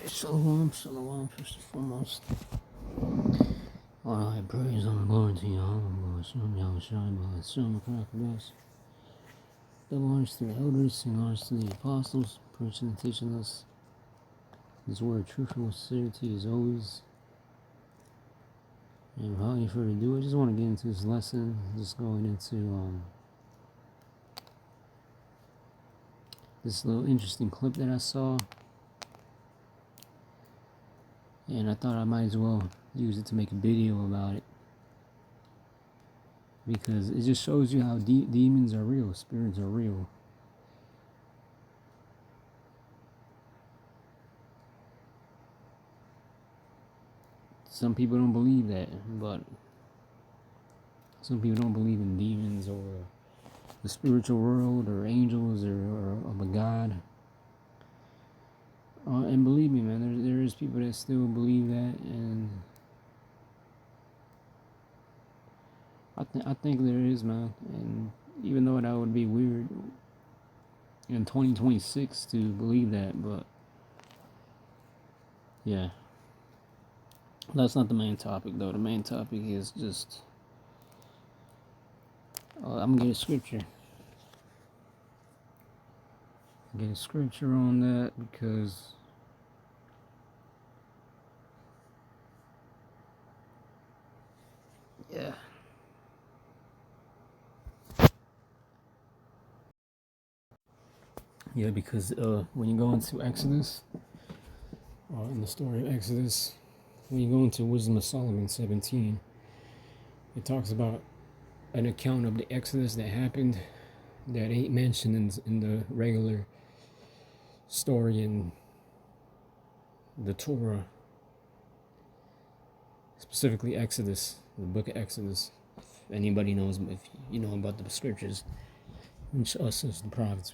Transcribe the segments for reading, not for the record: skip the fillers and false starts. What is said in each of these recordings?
Shalom, shalom, first and foremost. All I praise and glory to Yahweh, Hashem, Yahweh Shai, Hashem, Krakodos. Double honors to the elders and honors to the apostles, preaching and teaching us His word, truthful sincerity as always. And without any further ado, I just want to get into this lesson, just going into this little interesting clip that I saw. And I thought I might as well use it to make a video about it. Because it just shows you how demons are real, spirits are real. Some people don't believe that, but some people don't believe in demons or the spiritual world or angels or of a God. And believe me, man, there is people that still believe that, and I think there is, man. And even though that would be weird in 2026 to believe that, but yeah, that's not the main topic though. The main topic is just I'm gonna get a scripture. Get a scripture on that because yeah. Yeah, because when you go into Exodus, in the story of Exodus, when you go into Wisdom of Solomon 17, it talks about an account of the Exodus that happened that ain't mentioned in the regular story in the Torah, specifically Exodus, the book of Exodus. If anybody knows, if you know about the scriptures, which us as the prophets.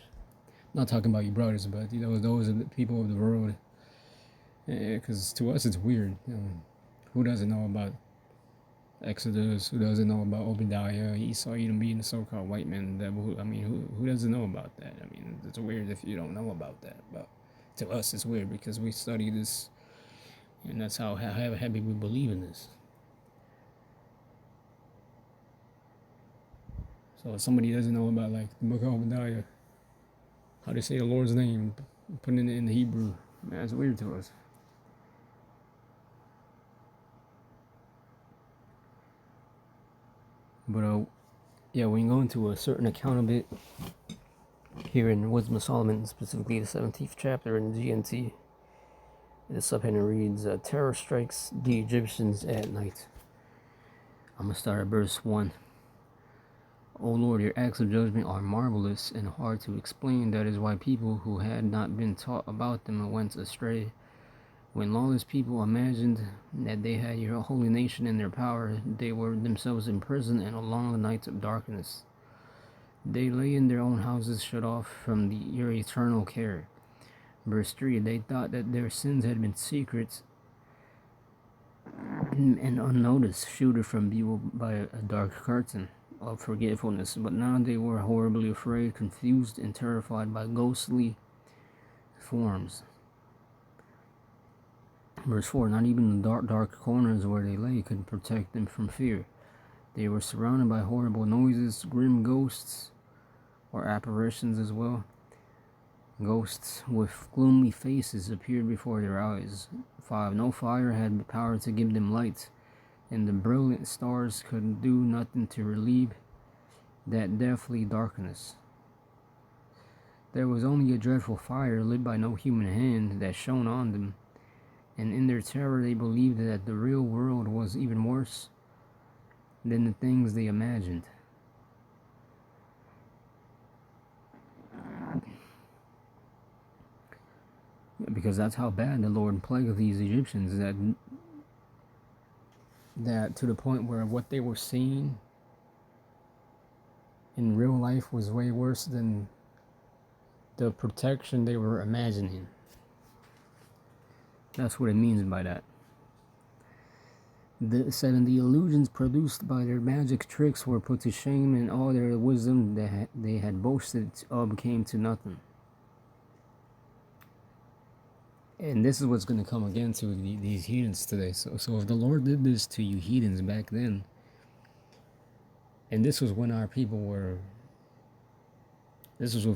Not talking about you brothers, but those are the people of the world. Because to us it's weird. Who doesn't know about Exodus? Who doesn't know about Obadiah, Esau, Edom being the so-called white man? Who doesn't know about that? I mean, it's weird if you don't know about that. But to us it's weird because we study this, and that's how heavy we believe in this. So if somebody doesn't know about like the book of Obadiah, how they say the Lord's name, putting it in the Hebrew, man, it's weird to us. But yeah, when you go into a certain account of it, here in Wisdom of Solomon, specifically the 17th chapter in the GNT, the subheading reads, terror strikes the Egyptians at night. I'm going to start at verse 1. O Lord, your acts of judgment are marvelous and hard to explain. That is why people who had not been taught about them went astray. When lawless people imagined that they had your holy nation in their power, they were themselves imprisoned in a long night of darkness. They lay in their own houses shut off from your eternal care. Verse 3, they thought that their sins had been secret and unnoticed, shielded from view by a dark curtain of forgetfulness, but now they were horribly afraid, confused, and terrified by ghostly forms. Verse 4, not even the dark corners where they lay could protect them from fear. They were surrounded by horrible noises, grim ghosts, or apparitions as well. Ghosts with gloomy faces appeared before their eyes. 5, no fire had the power to give them light, and the brilliant stars could do nothing to relieve that deathly darkness. There was only a dreadful fire lit by no human hand that shone on them, and in their terror they believed that the real world was even worse than the things they imagined. Because that's how bad the Lord plagued these Egyptians, that to the point where what they were seeing in real life was way worse than the protection they were imagining. That's what it means by that. The 7, the illusions produced by their magic tricks were put to shame, and all their wisdom that they had boasted of came to nothing. And this is what's going to come again to these heathens today. So if the Lord did this to you heathens back then, and this was when our people were, this was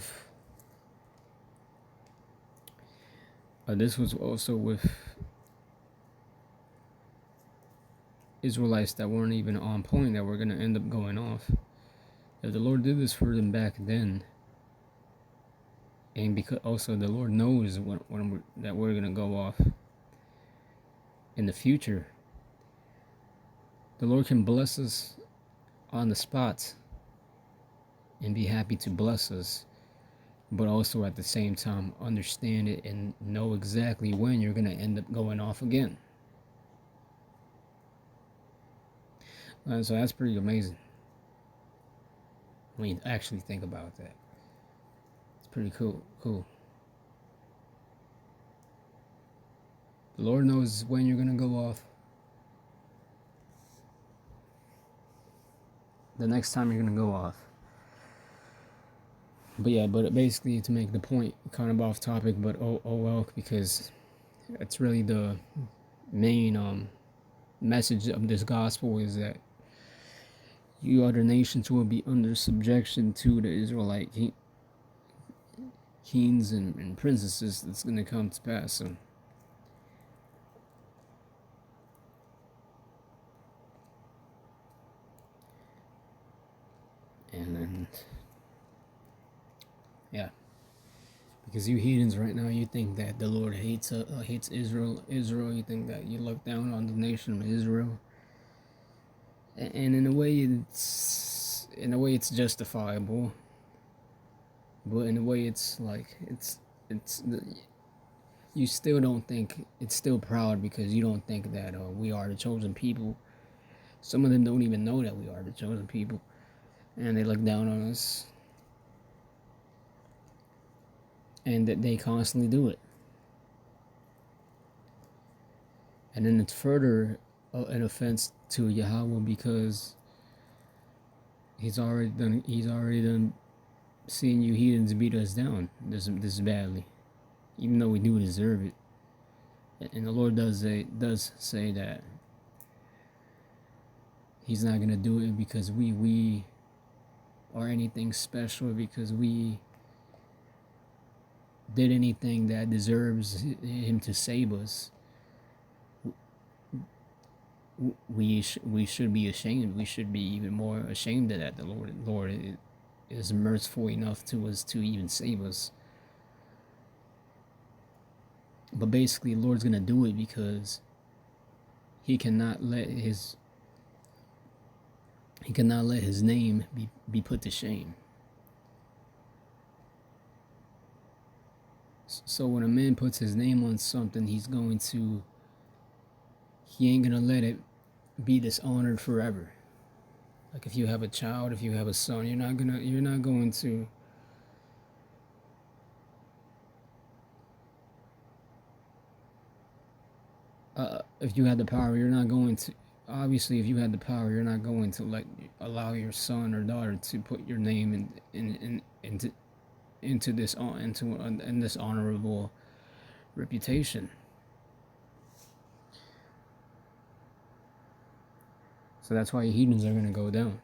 also with Israelites that weren't even on point, that were going to end up going off. If the Lord did this for them back then, and because also the Lord knows that we're going to go off in the future, the Lord can bless us on the spot and be happy to bless us, but also at the same time understand it and know exactly when you're going to end up going off again. So that's pretty amazing when you actually think about that. It's pretty cool. The Lord knows when you're going to go off. The next time you're going to go off. But basically, to make the point, kind of off topic, but oh well, because it's really the main message of this gospel is that you other nations will be under subjection to the Israelite kings and princesses that's going to come to pass. So, and yeah, because you heathens right now, you think that the Lord hates Israel. You think that you look down on the nation of Israel, and in a way it's justifiable, but in a way it's like you still don't think it's still proud, because you don't think that we are the chosen people. Some of them don't even know that we are the chosen people, and they look down on us, and that they constantly do it. And then it's further an offense to Yahweh, because he's already done seeing you heathens beat us down this badly, even though we do deserve it. And the Lord does say that he's not gonna do it because we are anything special, because we did anything that deserves him to save us. We should be ashamed. We should be even more ashamed of that. The Lord is merciful enough to us to even save us. But basically, the Lord's gonna do it because he cannot let his name be put to shame. So when a man puts his name on something, he ain't gonna let it be dishonored forever. Like if you have a child, if you have a son, you're not going to if you had the power, you're not going to, obviously if you had the power, you're not going to allow your son or daughter to put your name into this honorable reputation. So that's why heathens are going to go down.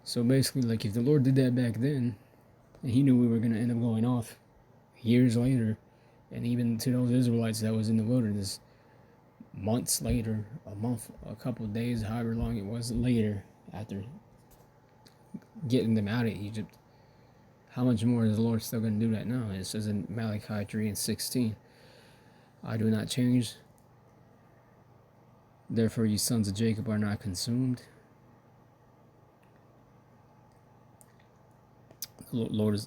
So basically, like, if the Lord did that back then, and he knew we were going to end up going off years later, and even to those Israelites that was in the wilderness months later, a month, a couple of days, however long it was later, after getting them out of Egypt, how much more is the Lord still going to do that now? It says in Malachi 3:16, I do not change, therefore you sons of Jacob are not consumed. Lord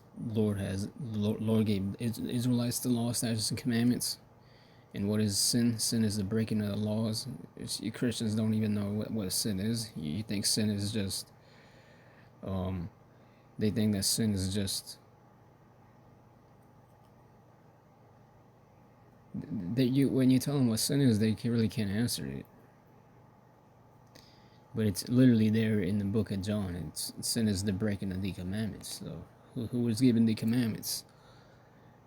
gave Israelites the law, statutes, and commandments. And what is sin? Sin is the breaking of the laws. You Christians don't even know what sin is. You think sin is just, they think that sin is just, when you tell them what sin is, they really can't answer it. But it's literally there in the book of John. Sin is the breaking of the commandments. So who was given the commandments?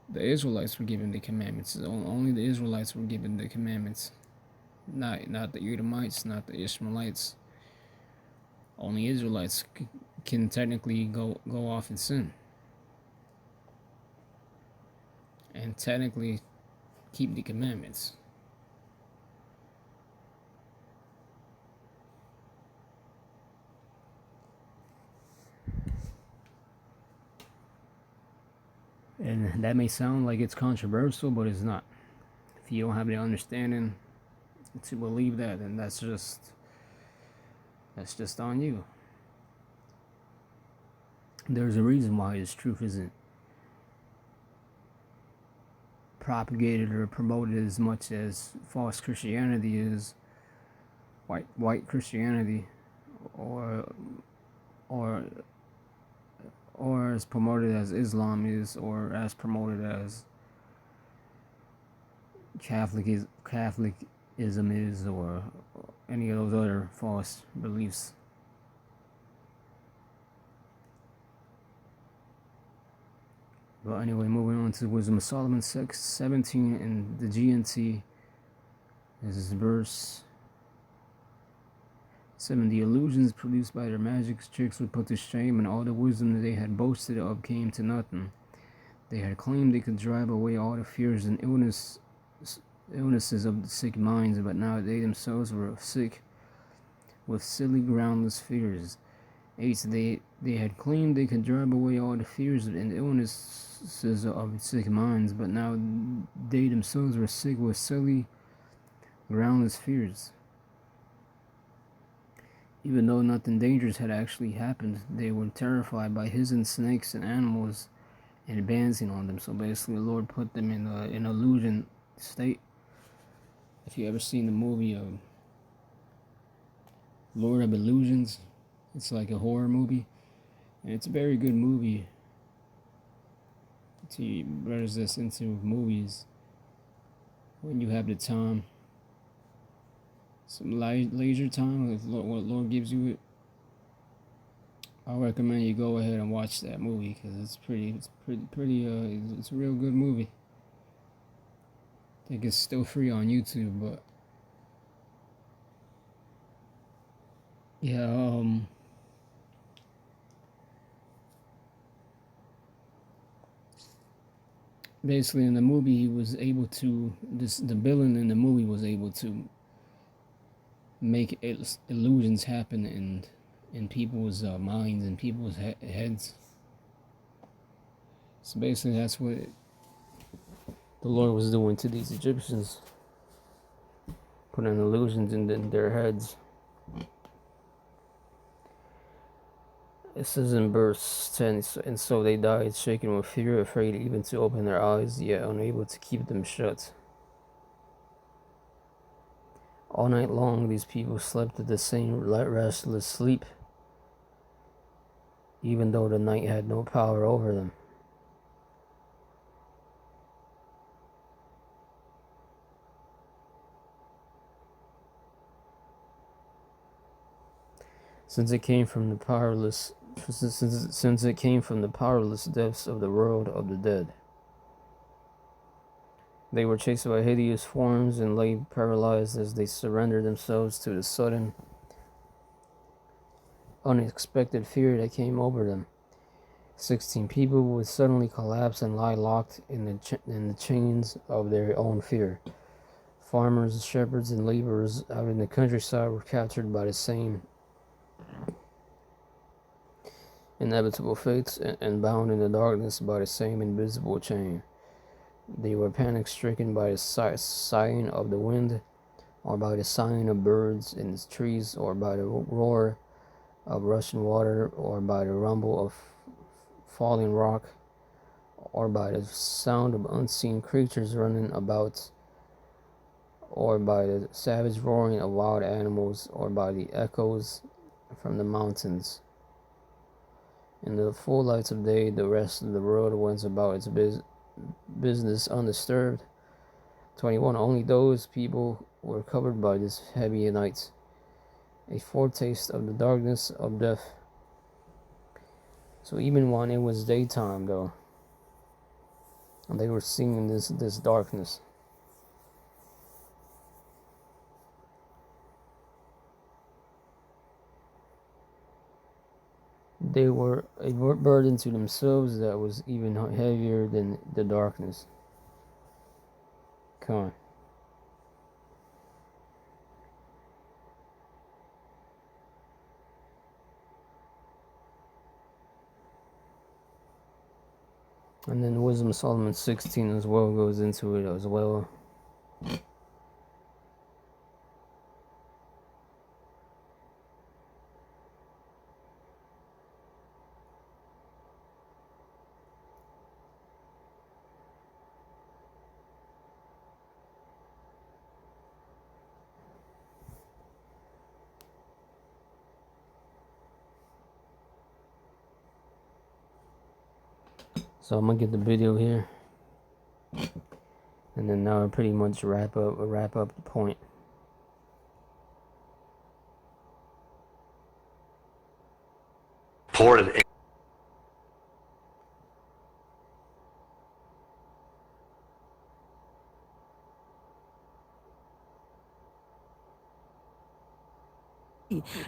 The Israelites were given the commandments. Only the Israelites were given the commandments. Not the Edomites, not the Ishmaelites. Only Israelites can technically go off and sin. And technically keep the commandments. And that may sound like it's controversial, but it's not. If you don't have the understanding to believe that, then that's just on you. There's a reason why this truth isn't propagated or promoted as much as false Christianity is, white Christianity, or as promoted as Islam is, or as promoted as Catholicism is, or any of those other false beliefs. But anyway, moving on to Wisdom of Solomon 6:17 in the GNT. This is verse 7. The illusions produced by their magic tricks were put to shame, and all the wisdom that they had boasted of came to nothing. They had claimed they could drive away all the fears and illnesses of the sick minds, but now they themselves were sick with silly, groundless fears. 8. They had claimed they could drive away all the fears and illnesses of sick minds, but now they themselves were sick with silly, groundless fears. Even though nothing dangerous had actually happened, they were terrified by hidden snakes and animals and advancing on them. So basically, the Lord put them in an illusion state. If you ever seen the movie Lord of Illusions, it's like a horror movie, and it's a very good movie to bring this into movies when you have the time, some leisure time, what Lord gives you it. I recommend you go ahead and watch that movie because it's a real good movie. I think it's still free on YouTube, but yeah, basically in the movie he was able to, the villain in the movie was able to make illusions happen in people's minds and people's heads. So basically that's what the Lord was doing to these Egyptians, putting illusions in their heads. It says in verse 10, and so they died, shaken with fear, afraid even to open their eyes, yet unable to keep them shut. All night long these people slept the same restless sleep, even though the night had no power over them. Since it came from the powerless depths of the world of the dead. They were chased by hideous forms and lay paralyzed as they surrendered themselves to the sudden, unexpected fear that came over them. 16 people would suddenly collapse and lie locked in the chains of their own fear. Farmers, shepherds, and laborers out in the countryside were captured by the same inevitable fates and bound in the darkness by the same invisible chain. They were panic-stricken by the sighing of the wind, or by the sighing of birds in the trees, or by the roar of rushing water, or by the rumble of falling rock, or by the sound of unseen creatures running about, or by the savage roaring of wild animals, or by the echoes from the mountains. In the full lights of day, the rest of the world went about its business undisturbed. 21. Only those people were covered by this heavy night, a foretaste of the darkness of death. So even when it was daytime, though, And they were seeing this darkness. They were a burden to themselves that was even heavier than the darkness. Come on. And then Wisdom of Solomon 16 as well goes into it as well. So I'm gonna get the video here, and then now I pretty much wrap up the point. Important.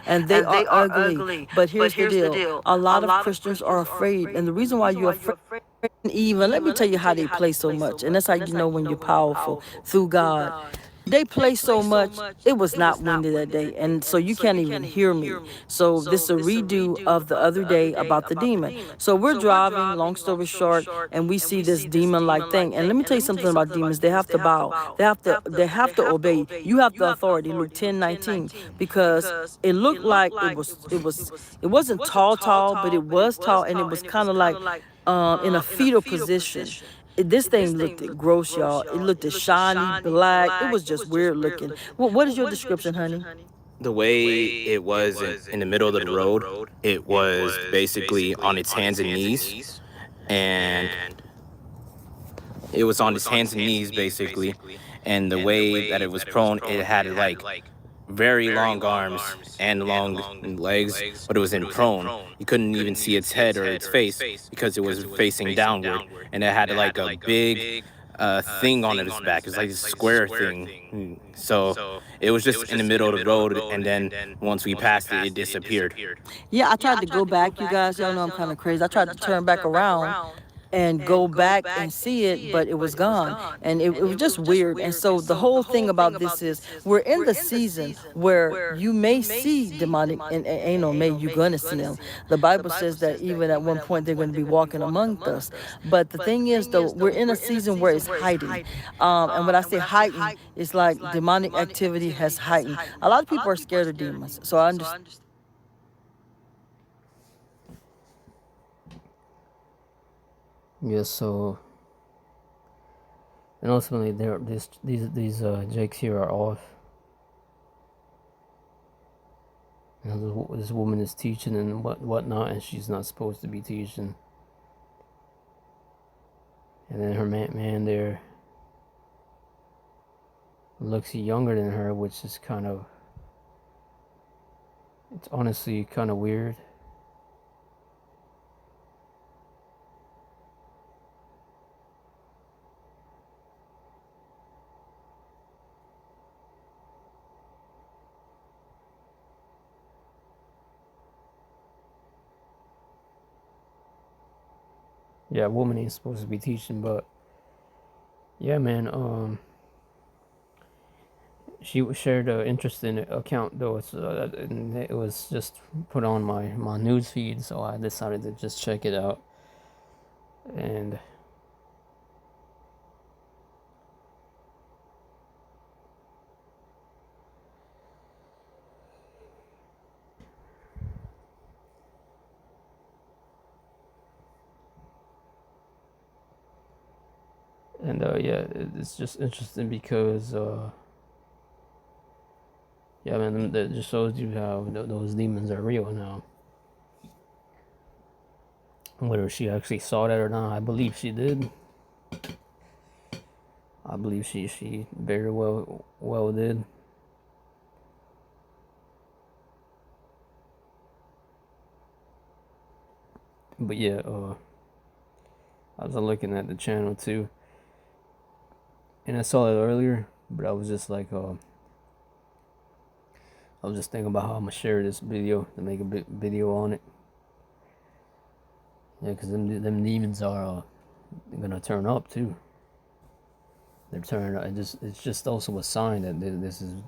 And they are ugly. But here's the deal. A lot of Christians are afraid. And the reason why you're afraid, even, let me tell you how they play so much. And that's how you know when you're powerful through God. They play so much, it was not windy that day. And so you can't even hear me. So this is a redo of the other day about the demon. So we're driving, long story short, and we see this demon-like thing. And let me tell you something about demons. They have to bow. They have to obey. You have the authority, Luke 10:19, because it looked like it wasn't tall, but it was tall, and it was kind of like in a fetal position. This thing looked gross, y'all. It looked shiny, black. It was just weird looking. What is your description, honey? The way it was in the middle of the road, it was basically on its hands and knees, and it was on its hands and knees basically. And the way that it was prone, it had like very long arms and long legs, but it was in prone. You couldn't even see its head or its face because it was facing downward, and it had like a big thing on its back. It was like a square thing. So it was just in the middle of the road, and then once we passed it, it disappeared. Yeah, I tried to go back, you guys. Y'all know I'm kind of crazy. I tried to turn back around and go back and see it, but it was gone. And it was just weird. And so the whole thing about this is we're in the season where you may see demonic, and ain't no may, you're going to see them. The Bible says that even at one point they're going to be walking among us. But the thing is, though, we're in a season where it's hiding. And when I say heightened, it's like demonic activity has heightened. A lot of people are scared of demons. So I understand. Yes, so and ultimately these jakes here are off. You know, this woman is teaching and whatnot, and she's not supposed to be teaching. And then her man there looks younger than her, which is it's honestly kind of weird. Yeah, a woman ain't supposed to be teaching, but yeah, man. She shared an interesting account though. And it was just put on my news feed, so I decided to just check it out. And yeah, it's just interesting because yeah, man, that just shows you how those demons are real now. Whether she actually saw that or not, I believe she did. I believe she very well did. But yeah, I was looking at the channel too, and I saw it earlier, but I was just like, I was just thinking about how I'm gonna share this video to make a video on it. Yeah, because them demons are gonna turn up too. They're turning up. It's just also a sign that this is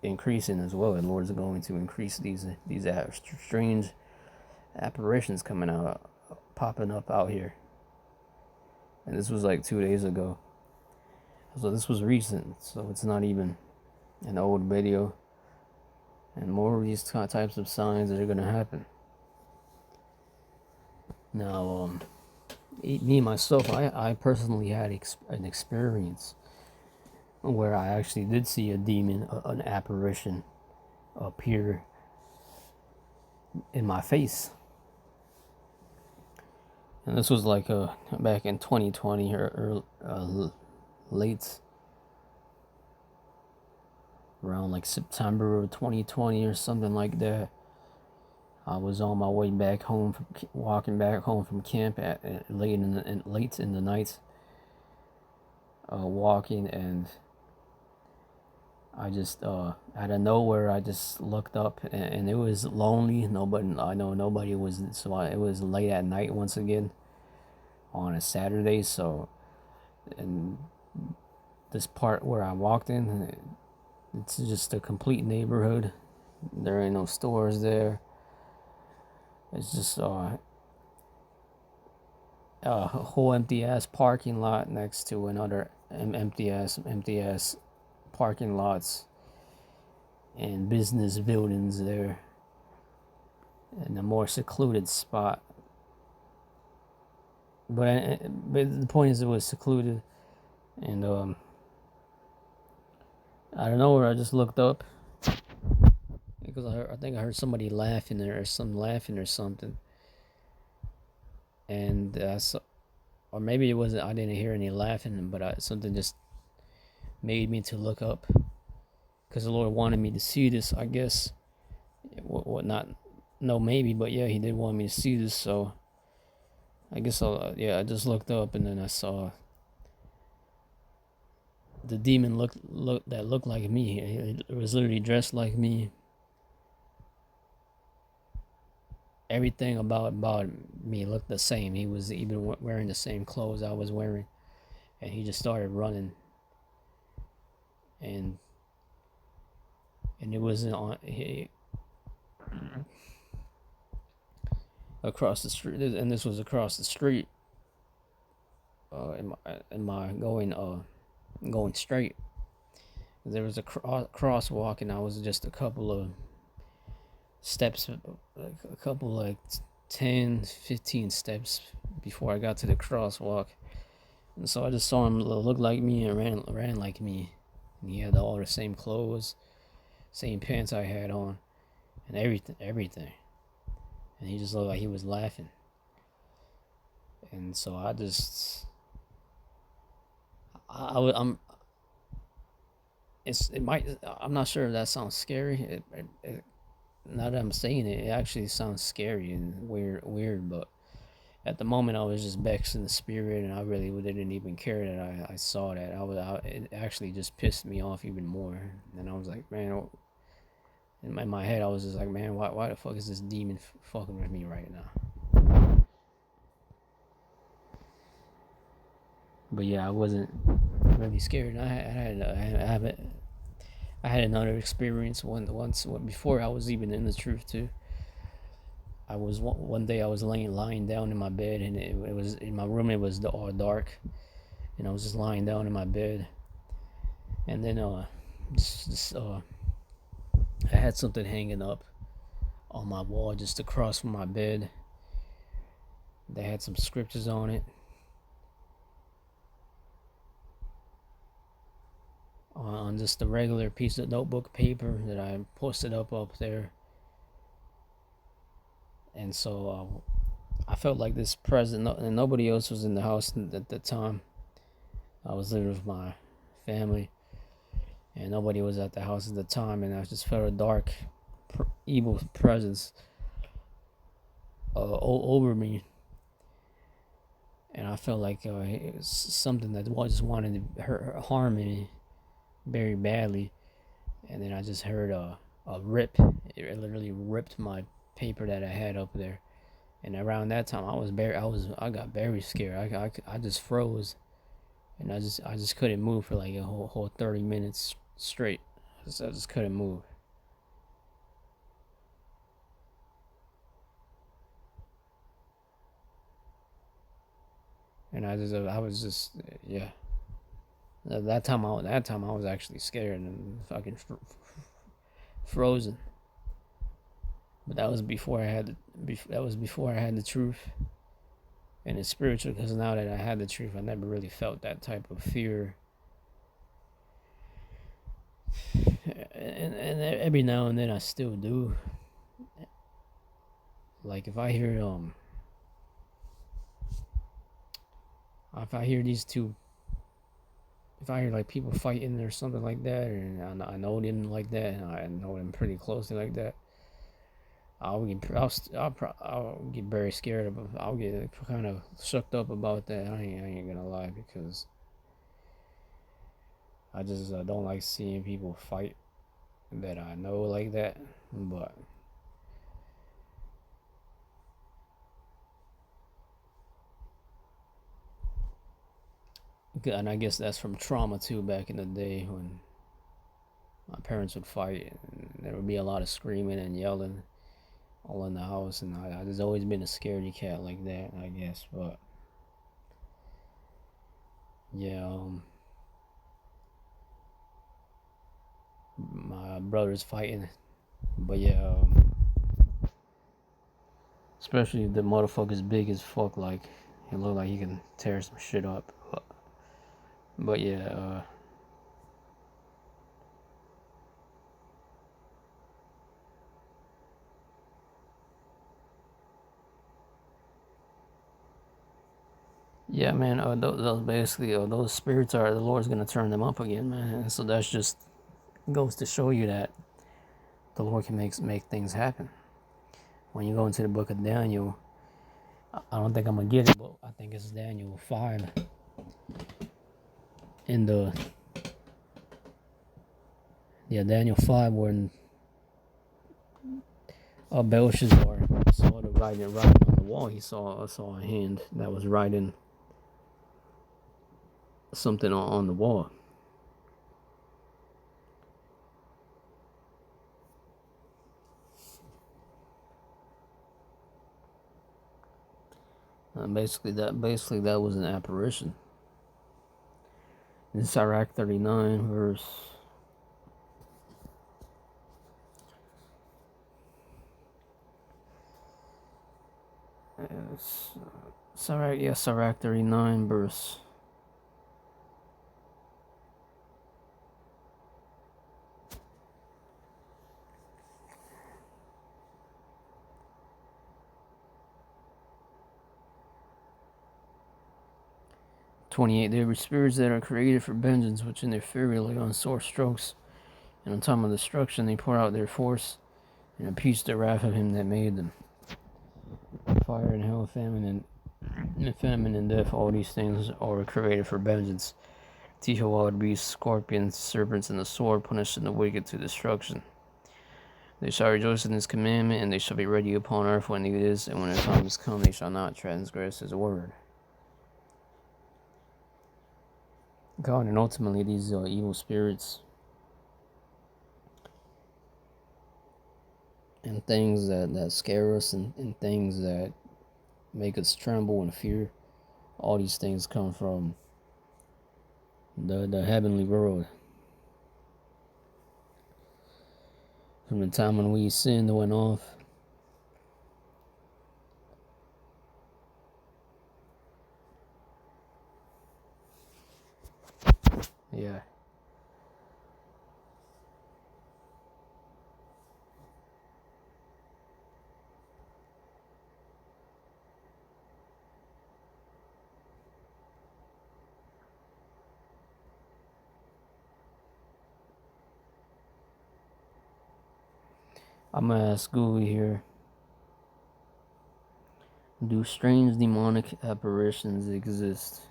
increasing as well. The Lord's going to increase these strange apparitions coming out, popping up out here. And this was like 2 days ago, so this was recent. So it's not even an old video. And more of these types of signs that are gonna happen. Now, me myself, I personally had an experience where I actually did see a demon, an apparition, appear in my face. And this was like back in 2020 or late, around like September of 2020 or something like that. I was on my way back home, walking back home from camp at late in the night, walking, and I just out of nowhere I just looked up, and it was lonely. Nobody was. So it was late at night once again on a Saturday. So, and this part where I walked in, it's just a complete neighborhood. There ain't no stores there. It's just a whole empty ass parking lot next to another empty ass parking lots and business buildings there, in a more secluded spot. But the point is, it was secluded, and I don't know where I just looked up because I think I heard somebody laughing there, or something, and or maybe it wasn't. I didn't hear any laughing, but something just made me to look up, because the Lord wanted me to see this, I guess. What not? No, maybe, but yeah, He did want me to see this. So I guess I just looked up, and then I saw the demon looked like me. It was literally dressed like me. Everything about me looked the same. He was even wearing the same clothes I was wearing, and he just started running. And it wasn't on across the street, and this was across the street. In my going straight, there was a crosswalk, and I was just a couple of steps, a couple like 10-15 steps before I got to the crosswalk. And so I just saw him look like me and ran like me, and he had all the same clothes, same pants I had on, and everything. And he just looked like he was laughing. And so I'm not sure if that sounds scary. Now that I'm saying it, it actually sounds scary and weird, but at the moment I was just vexed in the spirit, and I really didn't even care that I saw that. It actually just pissed me off even more. And I was like, man, in my head I was just like, man, why the fuck is this demon fucking with me right now? But yeah, I wasn't really scared. I had another experience once before I was even in the truth too. I was one day I was lying down in my bed, and it was in my room. It was all dark, and I was just lying down in my bed, and then I had something hanging up on my wall just across from my bed. They had some scriptures on it, on just a regular piece of notebook paper that I posted up there. And so I felt like this present, and nobody else was in the house at the time. I was living with my family, and nobody was at the house at the time, and I just felt a dark, evil presence over me. and I felt like it was something that just wanted to harm me very badly. And then I just heard a rip. It literally ripped my paper that I had up there. And around that time, I got very scared. I just froze, and I just couldn't move for like a whole 30 minutes straight. I just couldn't move. And I was just, yeah. That time I was actually scared and fucking frozen. But that was before I had the truth and it's spiritual. Because now that I had the truth, I never really felt that type of fear. And every now and then I still do. Like if I hear these two, if I hear like people fighting or something like that, and I know them like that, and I know them pretty closely like that, I'll get very scared. I'll get kind of shook up about that. I ain't gonna lie, because I just don't like seeing people fight that I know like that. But and I guess that's from trauma too. Back in the day when my parents would fight, and there would be a lot of screaming and yelling all in the house, and I just always been a scaredy cat like that, I guess. But yeah, my brother's fighting, but yeah, especially if the motherfucker's big as fuck, like he look like he can tear some shit up. But yeah, yeah, man. Those basically, those spirits are the Lord's gonna turn them up again, man. And so that's just goes to show you that the Lord can make things happen. When you go into the book of Daniel, I don't think I'm gonna get it, but I think it's Daniel 5 in the Daniel 5 when Belshazzar saw the writing on the wall. He saw a hand that was writing something on the wall. Basically that was an apparition. In Sirach 39 verse Sirach 39 verse 28. There were spirits that are created for vengeance, which in their fury lay on sore strokes, and on time of destruction they pour out their force, and appease the wrath of him that made them. Fire and hell, famine and death, all these things are created for vengeance. Teeth of wild beasts, scorpions, serpents, and the sword, punishing the wicked to destruction. They shall rejoice in his commandment, and they shall be ready upon earth when it is, and when the time is come, they shall not transgress his word. God, and ultimately these evil spirits and things that scare us, and things that make us tremble and fear, all these things come from the heavenly world. From the time when we sinned went off, yeah. I'm gonna ask Google here. Do strange demonic apparitions exist?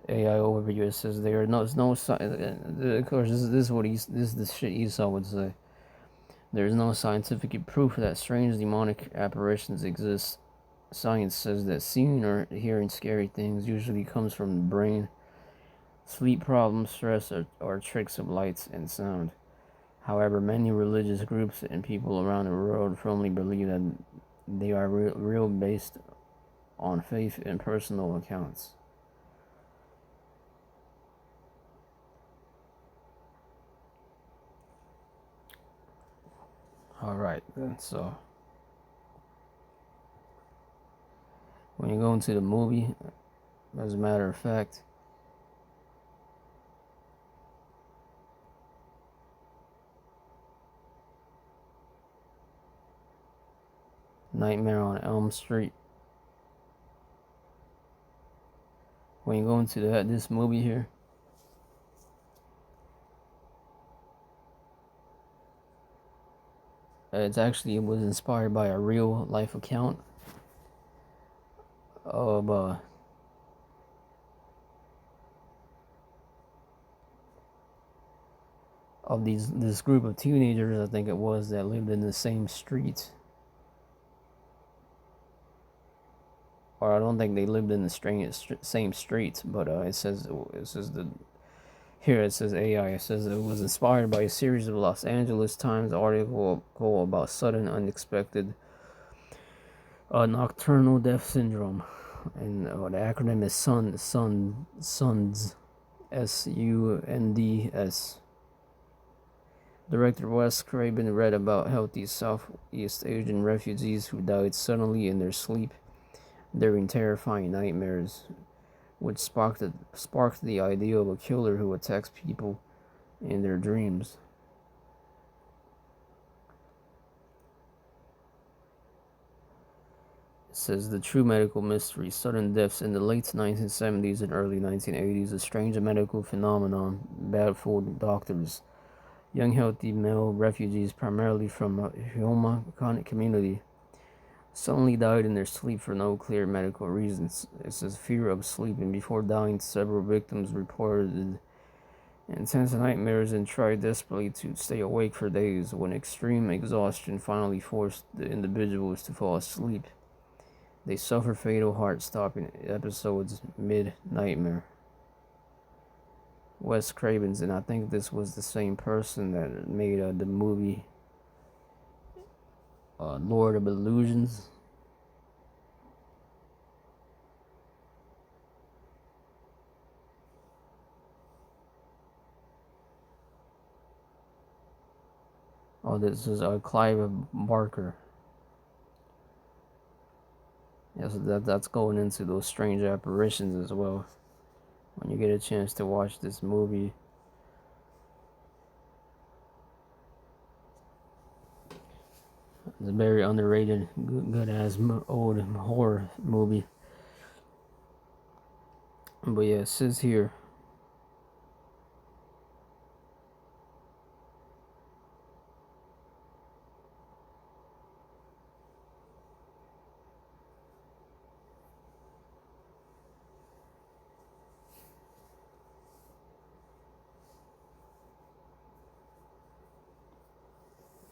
AI overview says there is no sign. Of course, this is what this is the shit Esau would say. There is no scientific proof that strange demonic apparitions exist. Science says that seeing or hearing scary things usually comes from the brain, sleep problems, stress, or tricks of lights and sound. However, many religious groups and people around the world firmly believe that they are real based on faith and personal accounts. Alright, so when you go into the movie, as a matter of fact, Nightmare on Elm Street. When you go into this movie here, it was inspired by a real life account of this group of teenagers, I think it was, that lived in the same streets. Or I don't think they lived in the same streets, but it says AI. It says it was inspired by a series of Los Angeles Times article about sudden, unexpected nocturnal death syndrome, and the acronym is SUNDS, SUNDS. Director Wes Craven read about healthy Southeast Asian refugees who died suddenly in their sleep during terrifying nightmares, which sparked the idea of a killer who attacks people in their dreams. It says the true medical mystery: sudden deaths in the late 1970s and early 1980s, a strange medical phenomenon baffled doctors. Young, healthy male refugees, primarily from the Hioma community, suddenly died in their sleep for no clear medical reasons. It says fear of sleeping. Before dying, several victims reported intense nightmares and tried desperately to stay awake for days. When extreme exhaustion finally forced the individuals to fall asleep, they suffered fatal heart-stopping episodes mid-nightmare. Wes Craven's, and I think this was the same person that made the movie Lord of Illusions. Oh, this is Clive Barker. Yes, that's going into those strange apparitions as well. When you get a chance to watch this movie, it's a very underrated, good ass old horror movie. But yeah, it says here,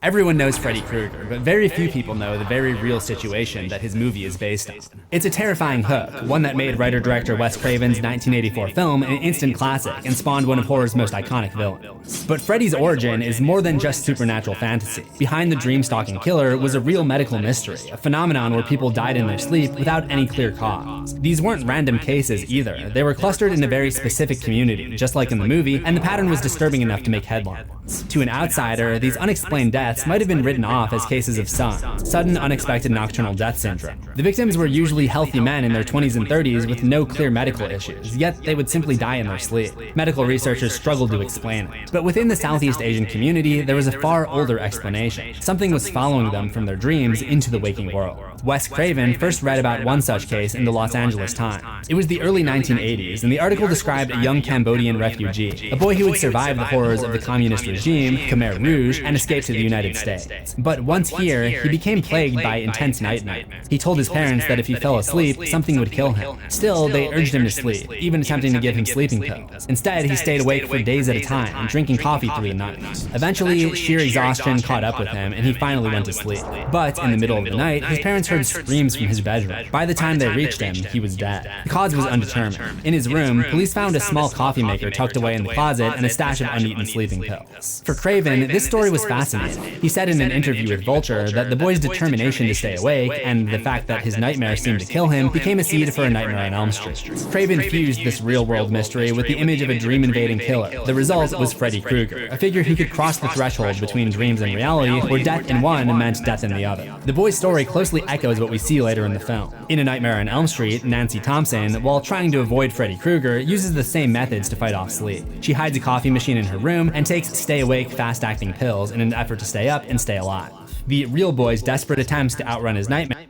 Everyone knows Freddy Krueger, but very few people know the very real situation that his movie is based on. It's a terrifying hook, one that made writer-director Wes Craven's 1984 film an instant classic and spawned one of horror's most iconic villains. But Freddy's origin is more than just supernatural fantasy. Behind the dream-stalking killer was a real medical mystery, a phenomenon where people died in their sleep without any clear cause. These weren't random cases either, they were clustered in a very specific community, just like in the movie, and the pattern was disturbing enough to make headlines. To an outsider, these unexplained deaths might have been written off as cases of sudden unexpected nocturnal death syndrome. The victims were usually healthy men in their 20s and 30s with no clear medical issues, yet they would simply die in their sleep. Medical researchers struggled to explain it. But within the Southeast Asian community, there was a far older explanation. Something was following them from their dreams into the waking world. Wes Craven first read about one such case in the Los Angeles Times. It was the early 1980s, and the article described a young Cambodian refugee, a boy who had survived the horrors of the communist regime, Khmer Rouge, and escaped to the United United States. But once here, he became plagued by intense nightmares. He told his parents that if he fell asleep, something would kill him. Still, they urged him to sleep, even attempting to give him sleeping pills. Instead, he stayed awake for days at a time, drinking coffee through the night. Eventually, sheer exhaustion caught up with him, and he finally went to sleep. But in the middle of the night, his parents heard screams from his bedroom. By the time they reached him, he was dead. The cause was undetermined. In his room, police found a small coffee maker tucked away in the closet and a stash of uneaten sleeping pills. For Craven, this story was fascinating. He said in an interview with Vulture that the boy's determination to stay awake and the fact that his nightmares seemed to kill him became a seed for A Nightmare on Elm Street. Craven fused this real-world mystery with the image of a dream-invading killer. The result was Freddy Krueger, a figure who could cross the threshold between dreams and reality, where death in one meant death in the other. The boy's story closely echoes what we see later in the film. In A Nightmare on Elm Street, Nancy Thompson, while trying to avoid Freddy Krueger, uses the same methods to fight off sleep. She hides a coffee machine in her room and takes stay-awake, fast-acting pills in an effort to stay up and stay alive. The real boy's desperate attempts to outrun his nightmare.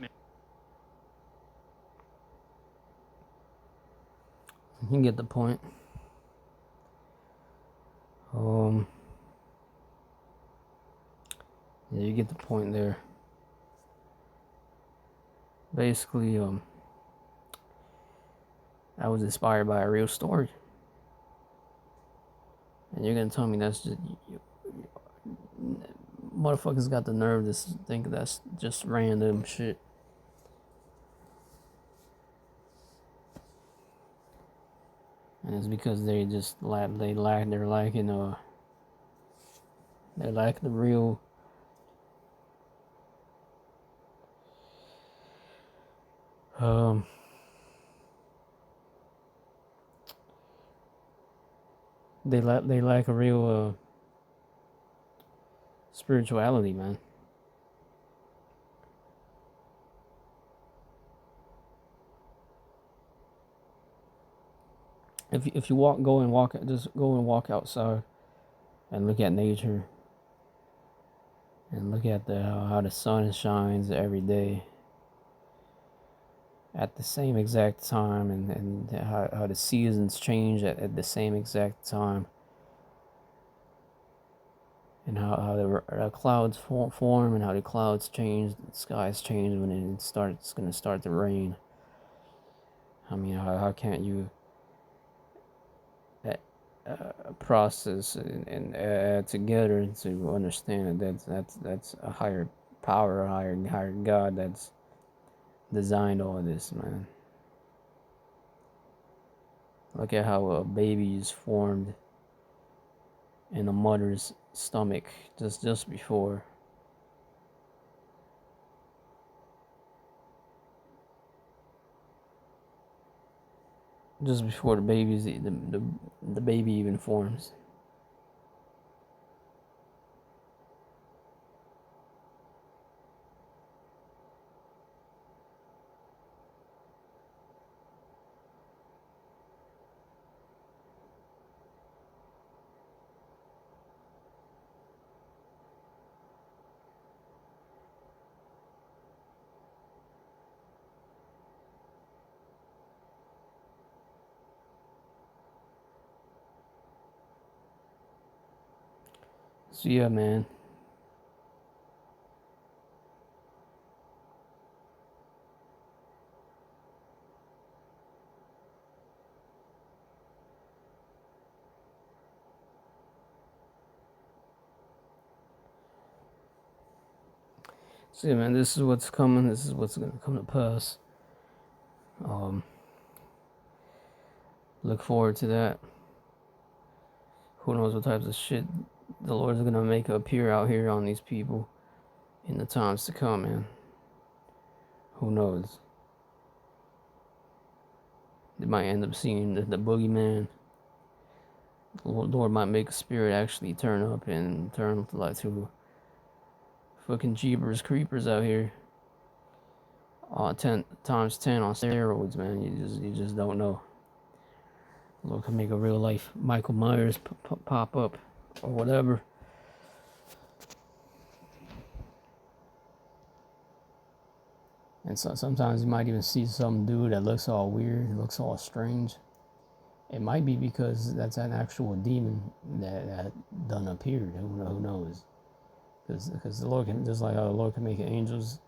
You get the point. Yeah, you get the point there. Basically, I was inspired by a real story. And you're gonna tell me that's just... motherfuckers got the nerve to think that's just random shit. And it's because they just they lack the real they lack a real spirituality, man. If you go and walk outside and look at nature and look at how the sun shines every day at the same exact time, and how the seasons change at the same exact time, and how the clouds form and how the clouds change, the skies change when it's going to start to rain. I mean, how can't you process and add together to understand that that's a higher power, a higher God that's designed all this, man. Look at how a baby is formed in a mother's stomach just before the baby even forms. So yeah, man. So yeah, man, this is what's coming. This is what's gonna come to pass. Look forward to that. Who knows what types of shit the Lord's gonna make appear out here on these people in the times to come, man. Who knows? They might end up seeing the boogeyman. The Lord might make a spirit actually turn up and turn to fucking Jeepers Creepers out here. 10 times 10 on steroids, man. You just don't know. Lord can make a real life Michael Myers pop up or whatever. And so sometimes you might even see some dude that looks all weird, looks all strange. It might be because that's an actual demon that done appeared. Who knows? Because the Lord can, just like how the Lord can make angels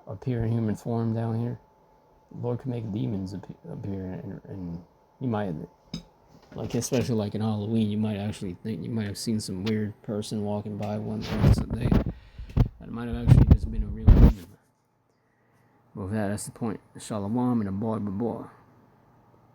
appear in human form down here, the Lord can make demons appear, and you might, like, especially like in Halloween, you might actually think you might have seen some weird person walking by once a day. That might have actually just been a real demon. Well, that's the point. Shalom and a boy.